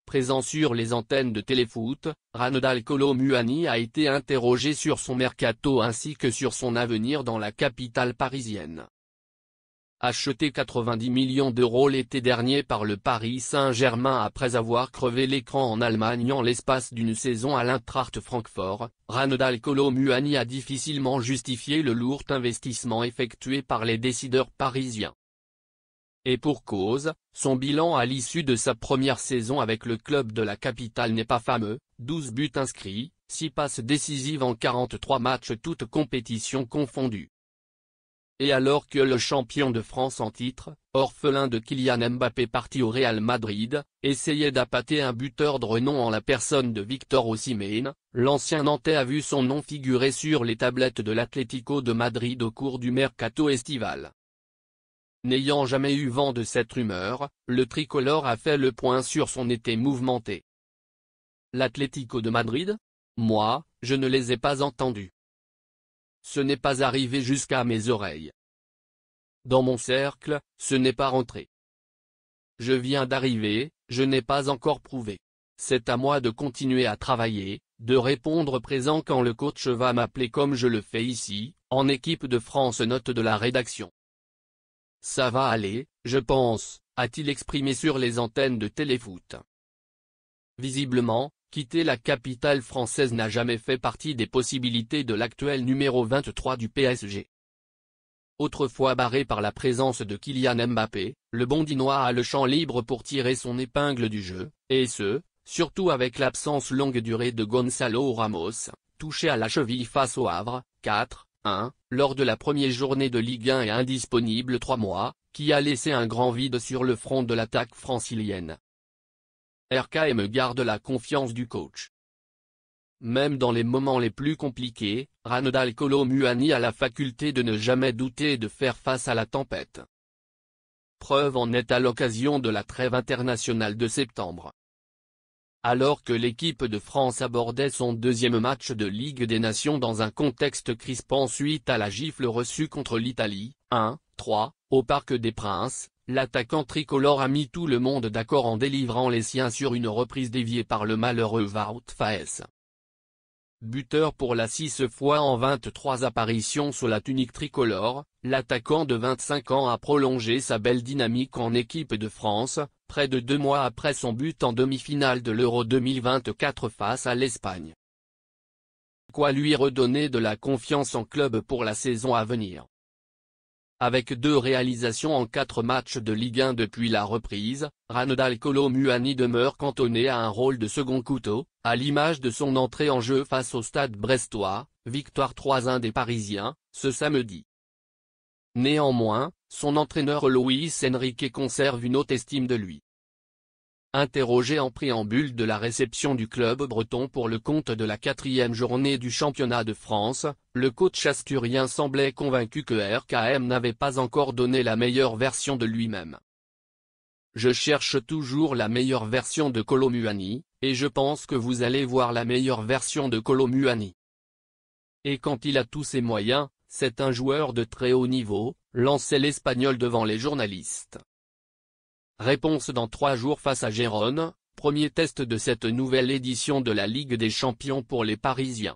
présent sur les antennes de Téléfoot, Ranedal Kolo Muani a été interrogé sur son mercato ainsi que sur son avenir dans la capitale parisienne. Acheté 90 millions d'euros l'été dernier par le Paris Saint-Germain après avoir crevé l'écran en Allemagne en l'espace d'une saison à l'Eintracht Francfort, Ranedal Kolo Muani a difficilement justifié le lourd investissement effectué par les décideurs parisiens. Et pour cause, son bilan à l'issue de sa première saison avec le club de la capitale n'est pas fameux, 12 buts inscrits, 6 passes décisives en 43 matchs toutes compétitions confondues. Et alors que le champion de France en titre, orphelin de Kylian Mbappé parti au Real Madrid, essayait d'appâter un buteur de renom en la personne de Victor Osimhen, l'ancien Nantais a vu son nom figurer sur les tablettes de l'Atlético de Madrid au cours du mercato estival. N'ayant jamais eu vent de cette rumeur, le tricolore a fait le point sur son été mouvementé. L'Atlético de Madrid? Moi, je ne les ai pas entendus. Ce n'est pas arrivé jusqu'à mes oreilles. Dans mon cercle, ce n'est pas rentré. Je viens d'arriver, je n'ai pas encore prouvé. C'est à moi de continuer à travailler, de répondre présent quand le coach va m'appeler comme je le fais ici, en équipe de France. Note de la rédaction. Ça va aller, je pense, a-t-il exprimé sur les antennes de Téléfoot. Visiblement, quitter la capitale française n'a jamais fait partie des possibilités de l'actuel numéro 23 du PSG. Autrefois barré par la présence de Kylian Mbappé, le Bondinois a le champ libre pour tirer son épingle du jeu, et ce, surtout avec l'absence longue durée de Gonzalo Ramos, touché à la cheville face au Havre, 4-1, lors de la première journée de Ligue 1 et indisponible 3 mois, qui a laissé un grand vide sur le front de l'attaque francilienne. RKM garde la confiance du coach. Même dans les moments les plus compliqués, Ranedal Kolo Muani a la faculté de ne jamais douter et de faire face à la tempête. Preuve en est à l'occasion de la trêve internationale de septembre. Alors que l'équipe de France abordait son deuxième match de Ligue des Nations dans un contexte crispant suite à la gifle reçue contre l'Italie, 1-3, au Parc des Princes, l'attaquant tricolore a mis tout le monde d'accord en délivrant les siens sur une reprise déviée par le malheureux Wout Faes. Buteur pour la 6 fois en 23 apparitions sous la tunique tricolore, l'attaquant de 25 ans a prolongé sa belle dynamique en équipe de France, près de 2 mois après son but en demi-finale de l'Euro 2024 face à l'Espagne. Quoi lui redonner de la confiance en club pour la saison à venir. Avec 2 réalisations en 4 matchs de Ligue 1 depuis la reprise, Ranedal Kolo Muani demeure cantonné à un rôle de second couteau, à l'image de son entrée en jeu face au Stade brestois, victoire 3-1 des Parisiens, ce samedi. Néanmoins, son entraîneur Luis Enrique conserve une haute estime de lui. Interrogé en préambule de la réception du club breton pour le compte de la 4e journée du championnat de France, le coach asturien semblait convaincu que RKM n'avait pas encore donné la meilleure version de lui-même. Je cherche toujours la meilleure version de Kolo Muani, et je pense que vous allez voir la meilleure version de Kolo Muani. Et quand il a tous ses moyens, c'est un joueur de très haut niveau, lançait l'Espagnol devant les journalistes. Réponse dans 3 jours face à Gérone, premier test de cette nouvelle édition de la Ligue des Champions pour les Parisiens.